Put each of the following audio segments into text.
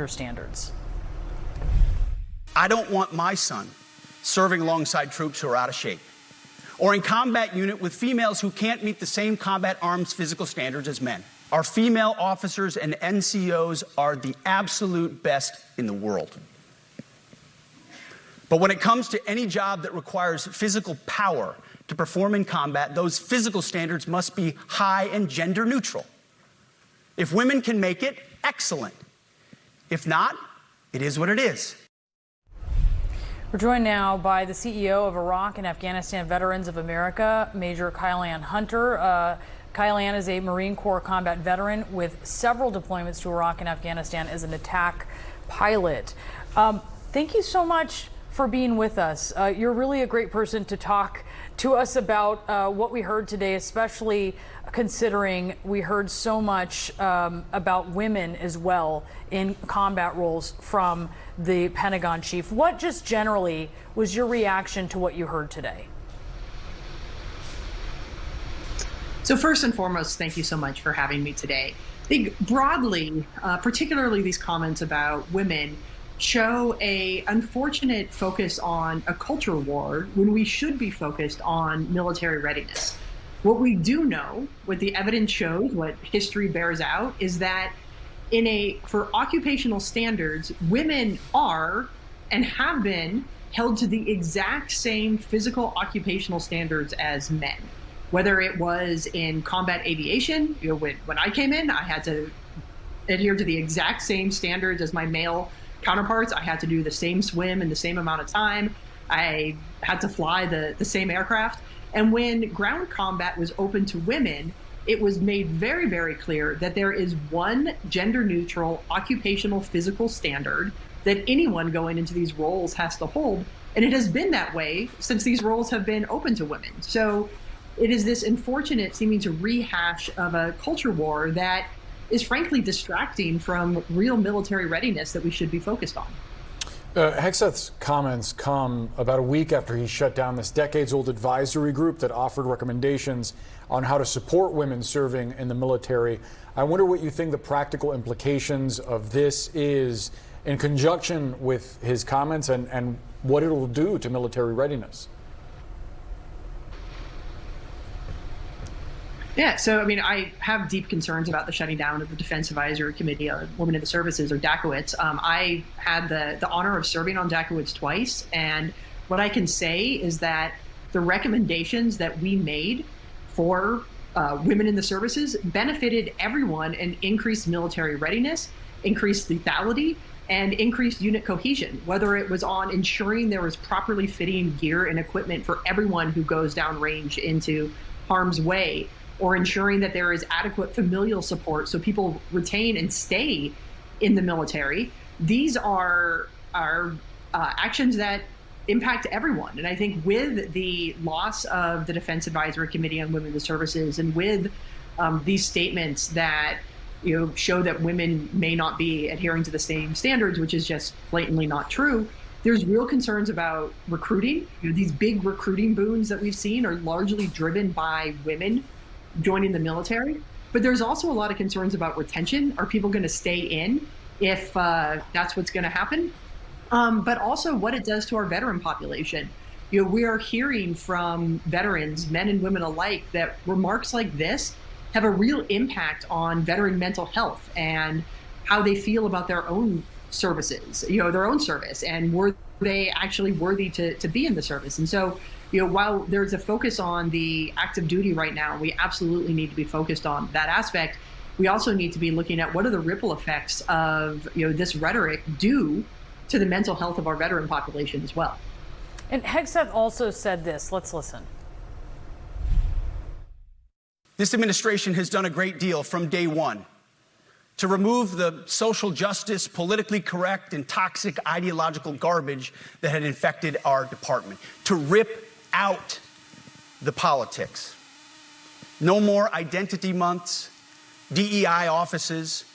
standards. I don't want my son serving alongside troops who are out of shape, or in combat unit with females who can't meet the same combat arms physical standards as men. Our female officers and NCOs are the absolute best in the world. But when it comes to any job that requires physical power to perform in combat, those physical standards must be high and gender neutral. If women can make it, excellent. If not, it is what it is. We're joined now by the CEO of Iraq and Afghanistan Veterans of America, Major Kyle-Ann Hunter. Kyle-Ann is a Marine Corps combat veteran with several deployments to Iraq and Afghanistan as an attack pilot. Thank you so much for being with us. You're really a great person to talk to us about what we heard today, especially considering we heard so much about women as well in combat roles from the Pentagon chief. What just generally was your reaction to what you heard today? So first and foremost, thank you so much for having me today. I think broadly, particularly these comments about women, show a unfortunate focus on a culture war when we should be focused on military readiness. What we do know, what the evidence shows, what history bears out, is that for occupational standards, women are and have been held to the exact same physical occupational standards as men. Whether it was in combat aviation, when I came in, I had to adhere to the exact same standards as my male counterparts. I had to do the same swim in the same amount of time. I had to fly the same aircraft. And when ground combat was open to women, it was made very, very clear that there is one gender-neutral occupational physical standard that anyone going into these roles has to hold. And it has been that way since these roles have been open to women. So it is this unfortunate seeming to rehash of a culture war that is frankly distracting from real military readiness that we should be focused on. Hegseth's comments come about a week after he shut down this decades-old advisory group that offered recommendations on how to support women serving in the military. I wonder what you think the practical implications of this is in conjunction with his comments and what it will do to military readiness. Yeah, so I mean, I have deep concerns about the shutting down of the Defense Advisory Committee on Women in the Services, or DACOITS. I had the honor of serving on DACOITS twice, and what I can say is that the recommendations that we made for women in the services benefited everyone and increased military readiness, increased lethality, and increased unit cohesion, whether it was on ensuring there was properly fitting gear and equipment for everyone who goes downrange into harm's way, or ensuring that there is adequate familial support so people retain and stay in the military. These are actions that impact everyone. And I think with the loss of the Defense Advisory Committee on Women in the Services, and with these statements that show that women may not be adhering to the same standards, which is just blatantly not true, there's real concerns about recruiting. These big recruiting boons that we've seen are largely driven by women joining the military, but there's also a lot of concerns about retention. Are people going to stay in if that's what's going to happen? But also what it does to our veteran population. We are hearing from veterans, men and women alike, that remarks like this have a real impact on veteran mental health and how they feel about their own services, their own service, and were they actually worthy to be in the service. And so, while there's a focus on the active duty right now, we absolutely need to be focused on that aspect. We also need to be looking at what are the ripple effects of this rhetoric do to the mental health of our veteran population as well. And Hegseth also said this. Let's listen. This administration has done a great deal from day one to remove the social justice, politically correct, and toxic ideological garbage that had infected our department, to rip out the politics. No more identity months, DEI offices,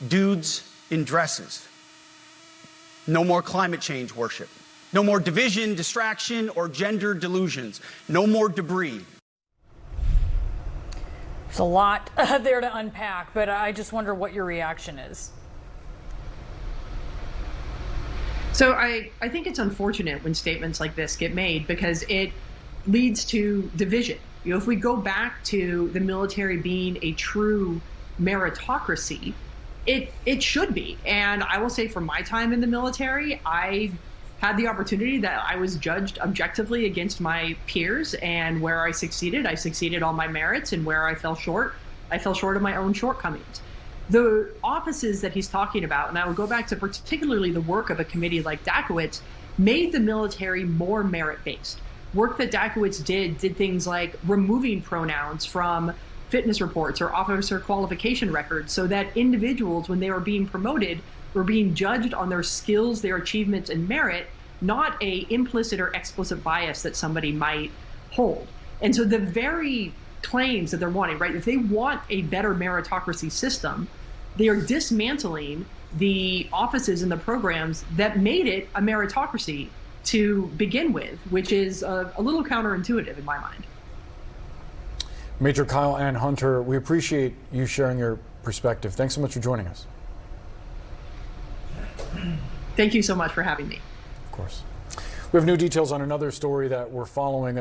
dudes in dresses. No more climate change worship. No more division, distraction, or gender delusions. No more debris. There's a lot there to unpack, but I just wonder what your reaction is. So I think it's unfortunate when statements like this get made because it leads to division. You know, if we go back to the military being a true meritocracy, it should be. And I will say from my time in the military, I had the opportunity that I was judged objectively against my peers, and where I succeeded on my merits, and where I fell short of my own shortcomings. The offices that he's talking about, and I will go back to particularly the work of a committee like Dakowitz, made the military more merit-based. Work that Dakowitz did things like removing pronouns from fitness reports or officer qualification records so that individuals, when they were being promoted, were being judged on their skills, their achievements, and merit, not a implicit or explicit bias that somebody might hold. And so the very claims that they're wanting, right? If they want a better meritocracy system, they are dismantling the offices and the programs that made it a meritocracy to begin with, which is a little counterintuitive in my mind. Major Kyle Ann Hunter, we appreciate you sharing your perspective. Thanks so much for joining us. Thank you so much for having me. Of course. We have new details on another story that we're following.